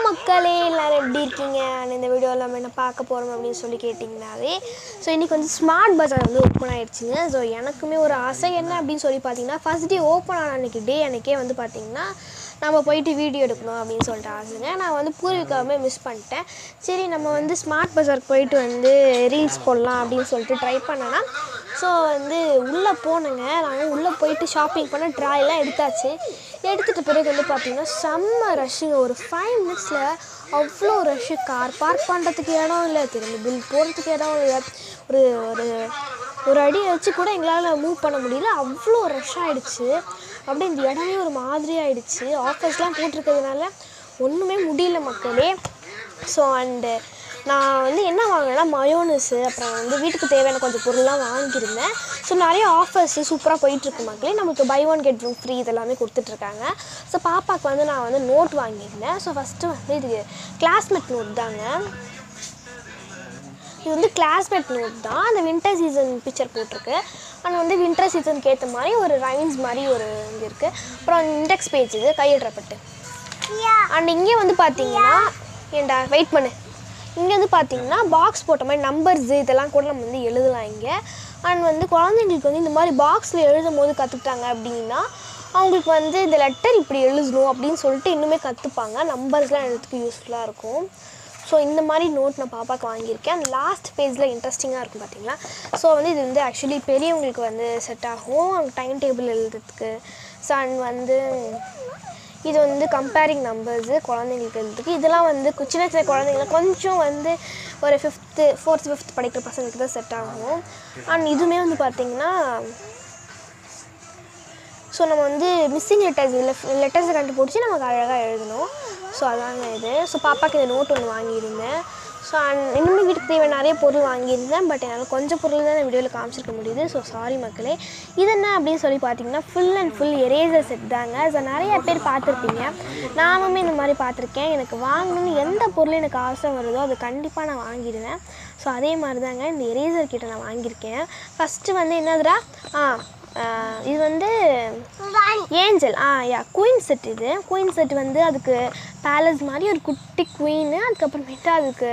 மக்களே எல்லாரும் எப்படி இருக்கீங்க? இந்த வீடியோவில் நம்ம என்ன பார்க்க போகிறோம் அப்படின்னு சொல்லி கேட்டிங்கனாவே ஸோ இன்றைக்கி வந்து ஸ்மார்ட் பஜார் வந்து ஓப்பன் ஆகிடுச்சிங்க. ஸோ எனக்குமே ஒரு ஆசை என்ன அப்படின்னு சொல்லி பார்த்தீங்கன்னா ஃபஸ்ட் டே ஓப்பன் ஆன அன்றைக்கே வந்து பார்த்திங்கன்னா நம்ம போயிட்டு வீடியோ எடுக்கணும் அப்படின்னு சொல்லிட்டு ஆசைங்க. நான் வந்து பூர்விகாவுமே மிஸ் பண்ணிட்டேன். சரி நம்ம வந்து ஸ்மார்ட் பஜாருக்கு போயிட்டு வந்து ரீல்ஸ் போடலாம் அப்படின்னு சொல்லிட்டு ட்ரை பண்ணேன்னா ஸோ வந்து உள்ளே போனேங்க. நாங்கள் உள்ளே போயிட்டு ஷாப்பிங் பண்ண ட்ராயெல்லாம் எடுத்தாச்சு. எடுத்துகிட்ட பிறகு வந்து பார்த்திங்கன்னா செம்ம ரஷ்ஷுங்க. ஒரு 5 மினிட்ஸில் அவ்வளோ ரஷ்ஷு. கார் பார்க் பண்ணுறதுக்கு இடம் இல்லை, திரும்பி பில் போடுறதுக்கு இடம் இல்லை, ஒரு ஒரு ஒரு அடி வச்சு கூட எங்களால் மூவ் பண்ண முடியல. அவ்வளோ ரஷ் ஆகிடுச்சு. அப்படியே இந்த இடமே ஒரு மாதிரி ஆகிடுச்சு. ஆஃபர்ஸ்லாம் போட்டிருக்கிறதுனால ஒன்றுமே முடியல மக்களே. ஸோ அண்டு நான் வந்து என்ன வாங்கினேன்னா மயோனஸு, அப்புறம் வந்து வீட்டுக்கு தேவையான கொஞ்சம் பொருள்லாம் வாங்கியிருந்தேன். ஸோ நிறைய ஆஃபர்ஸு சூப்பராக போயிட்டுருக்கு மக்களே. நமக்கு பை 1 get 1 ஃப்ரீ இதெல்லாமே கொடுத்துட்ருக்காங்க. ஸோ பாப்பாவுக்கு வந்து நான் வந்து நோட் வாங்கியிருந்தேன். ஸோ ஃபஸ்ட்டு வந்து இது கிளாஸ்மேட் நோட் தாங்க. இது வந்து கிளாஸ்மேட் நோட் தான். அந்த வின்டர் சீசன் பிக்சர் போட்டிருக்கு. ஆனால் வந்து வின்டர் சீசனுக்கு ஏற்ற மாதிரி ஒரு ரைன்ஸ் மாதிரி ஒரு இது இருக்குது. அப்புறம் இண்டெக்ஸ் பேஜ் இது கையெழுறப்பட்டு. அண்ட் இங்கே வந்து பார்த்தீங்கன்னா ஏண்டா வெயிட் பண்ணு, இங்கே வந்து பார்த்திங்கன்னா பாக்ஸ் போட்ட மாதிரி நம்பர்ஸு இதெல்லாம் கூட நம்ம வந்து எழுதலாம் இங்கே. அண்ட் வந்து குழந்தைங்களுக்கு வந்து இந்த மாதிரி பாக்ஸில் எழுதும் போது கற்றுக்கிட்டாங்க அப்படின்னா அவங்களுக்கு வந்து இந்த லெட்டர் இப்படி எழுதணும் அப்படின்னு சொல்லிட்டு இன்னுமே கற்றுப்பாங்க. நம்பர்ஸ்லாம் எழுதுறதுக்கு யூஸ்ஃபுல்லாக இருக்கும். ஸோ இந்த மாதிரி நோட் நான் பாப்பாவுக்கு வாங்கியிருக்கேன். அந்த லாஸ்ட் பேஜில் இன்ட்ரெஸ்டிங்காக இருக்கும் பார்த்திங்களா. ஸோ வந்து இது வந்து ஆக்சுவலி பெரியவங்களுக்கு வந்து செட் ஆகும் அவங்க டைம் டேபிள் எழுதுறதுக்கு. ஸோ அண்ட் வந்து இது வந்து கம்பேரிங் நம்பர்ஸு குழந்தைங்களுக்கு எழுதுறதுக்கு. இதெல்லாம் வந்து சின்ன சின்ன குழந்தைங்கள கொஞ்சம் வந்து ஒரு 4th 5th படிக்கிற பசங்களுக்கு தான் செட் ஆகும். அண்ட் இதுவுமே வந்து பார்த்திங்கன்னா ஸோ நம்ம வந்து மிஸ்ஸிங் லெட்டர்ஸை கண்டுபிடிச்சி நமக்கு அழகாக எழுதணும். ஸோ அதாங்க இது. ஸோ பாப்பாவுக்கு இந்த நோட் ஒன்று வாங்கியிருந்தேன். ஸோ இன்னுமே வீட்டுக்கு தேவை நிறைய பொருள் வாங்கியிருந்தேன். பட் என்னால் கொஞ்சம் பொருள் தான் வீடியோவில் காமிச்சிருக்க முடியுது. ஸோ சாரி மக்களே. இது என்ன அப்படின்னு சொல்லி பார்த்தீங்கன்னா full and full eraser set தாங்க. ஸோ நிறைய பேர் பார்த்துருப்பீங்க, நானுமே இந்த மாதிரி பார்த்துருக்கேன். எனக்கு வாங்கணும்னு எந்த பொருள் எனக்கு ஆசை வருதோ அது கண்டிப்பாக நான் வாங்கிடுவேன். ஸோ அதே மாதிரி தாங்க இந்த எரேசர் கிட்ட நான் வாங்கியிருக்கேன். ஃபஸ்ட்டு வந்து என்னதுடா இது வந்து ஏஞ்சல் குயின் செட். இது குயின் செட் வந்து அதுக்கு பேலஸ் மாதிரி ஒரு குட்டி குயின்னு, அதுக்கப்புறமேட்டு அதுக்கு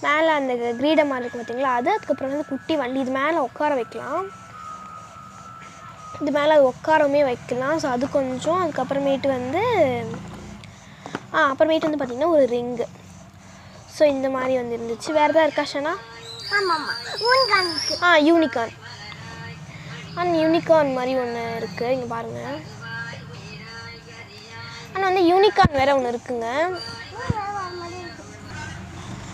மேலே அந்த கிரீடம் மாதிரி இருக்குது பார்த்திங்களா அது, அதுக்கப்புறம் வந்து குட்டி வண்டி இது மேலே உட்கார வைக்கலாம். இது மேலே அது உட்காரமே வைக்கலாம். ஸோ அது கொஞ்சம் அதுக்கப்புறமேட்டு வந்து அப்புறமேட்டு வந்து பார்த்திங்கன்னா ஒரு ரிங்கு. ஸோ இந்த மாதிரி வந்து இருந்துச்சு. வேறு எதாவது இருக்கா ஷனா? யூனிகார்ன். யூனிகார்ன் மாதிரி ஒன்று இருக்குது இங்கே பாருங்கள். ஆனால் வந்து யூனிகார்ன் வேறு ஒன்று இருக்குங்க.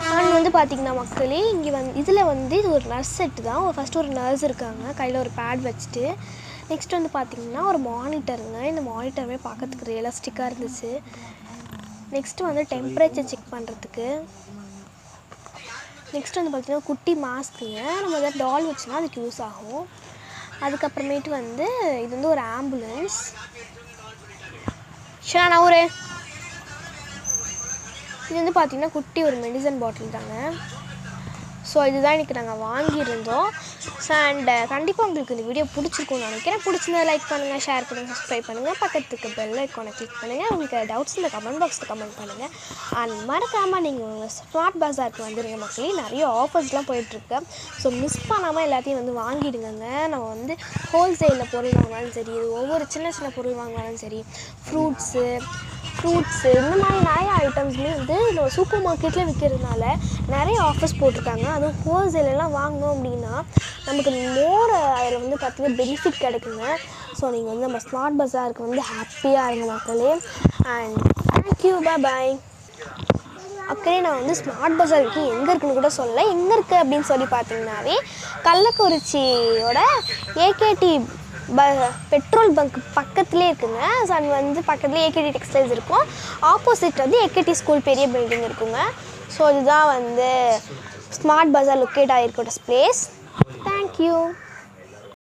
ஆனால் வந்து பார்த்திங்கன்னா மக்களே இங்கே வந்து இதில் வந்து இது ஒரு நர்ஸ் செட்டு தான். ஃபஸ்ட்டு ஒரு நர்ஸ் இருக்காங்க கையில் ஒரு பேட் வச்சுட்டு. நெக்ஸ்ட் வந்து பார்த்திங்கன்னா ஒரு மானிட்டருங்க. இந்த மானிட்டருமே பார்க்கறதுக்கு ரியலிஸ்டிக்காக இருந்துச்சு. நெக்ஸ்ட்டு வந்து டெம்பரேச்சர் செக் பண்ணுறதுக்கு. நெக்ஸ்ட் வந்து பார்த்திங்கன்னா குட்டி மாஸ்க்குங்க. நம்ம எதாவது டால் வச்சுன்னா அதுக்கு யூஸ் ஆகும். அதுக்கப்புறமேட்டு வந்து இது வந்து ஒரு ஆம்புலன்ஸ். ஷானா ஒரு இது வந்து பார்த்திங்கன்னா குட்டி ஒரு மெடிசன் பாட்டில் தாங்க. ஸோ இதுதான் இன்றைக்கி நாங்கள் வாங்கியிருந்தோம். ஸோ அண்ட் கண்டிப்பாக உங்களுக்கு இந்த வீடியோ பிடிச்சிருக்கும்னு நினைக்கிறேன். பிடிச்சிருந்தா லைக் பண்ணுங்கள், ஷேர் பண்ணுங்கள், சப்ஸ்கிரைப் பண்ணுங்கள், பக்கத்துக்கு பெல் ஐக்கானை கிளிக் பண்ணுங்கள். உங்களுக்கு டவுட்ஸ் இந்த கமெண்ட் பாக்ஸில் கமெண்ட் பண்ணுங்கள். அண்ட் மறக்காமல் நீங்கள் உங்கள் ஸ்மார்ட் பஜாருக்கு வந்துடுங்க மக்களே. நிறைய ஆஃபர்ஸ்லாம் போயிட்டுருக்கு. ஸோ மிஸ் பண்ணாமல் எல்லாத்தையும் வந்து வாங்கிடுங்க. நம்ம வந்து ஹோல்சேலில் பொருள் வாங்கினாலும் சரி, ஒவ்வொரு சின்ன சின்ன பொருள் வாங்கினாலும் சரி, ஃப்ரூட்ஸு இந்த மாதிரி நிறைய ஐட்டம்ஸுமே வந்து நம்ம சூப்பர் மார்க்கெட்டில் விற்கிறதுனால நிறைய ஆஃபர்ஸ் போட்டிருக்காங்க. அதுவும் ஹோல்சேலெல்லாம் வாங்கினோம் அப்படின்னா நமக்கு அதில் வந்து பார்த்திங்கன்னா பெனிஃபிட் கிடைக்குங்க. ஸோ நீங்கள் வந்து நம்ம ஸ்மார்ட் பஜாருக்கு வந்து ஹாப்பியாக இருங்க மக்களே. அண்ட் தேங்க்யூ, பாய். அப்படியே நான் வந்து ஸ்மார்ட் பஜாருக்கு எங்கே இருக்குன்னு கூட சொல்லலை. எங்கே இருக்குது அப்படின்னு சொல்லி பார்த்தீங்கன்னாவே கள்ளக்குறிச்சியோட ஏகேடி பெட்ரோல் பங்க் பக்கத்துலேயே இருக்குங்க. ஸோ அங்கே வந்து பக்கத்துலேயே ஏகேடி டெக்ஸ்டைல்ஸ் இருக்கும். ஆப்போசிட் வந்து ஏகேடி ஸ்கூல் பெரிய பில்டிங் இருக்குங்க. ஸோ இதுதான் வந்து ஸ்மார்ட் பஜார் லொக்கேட் ஆகிருக்கோட பிளேஸ். தேங்க்யூ.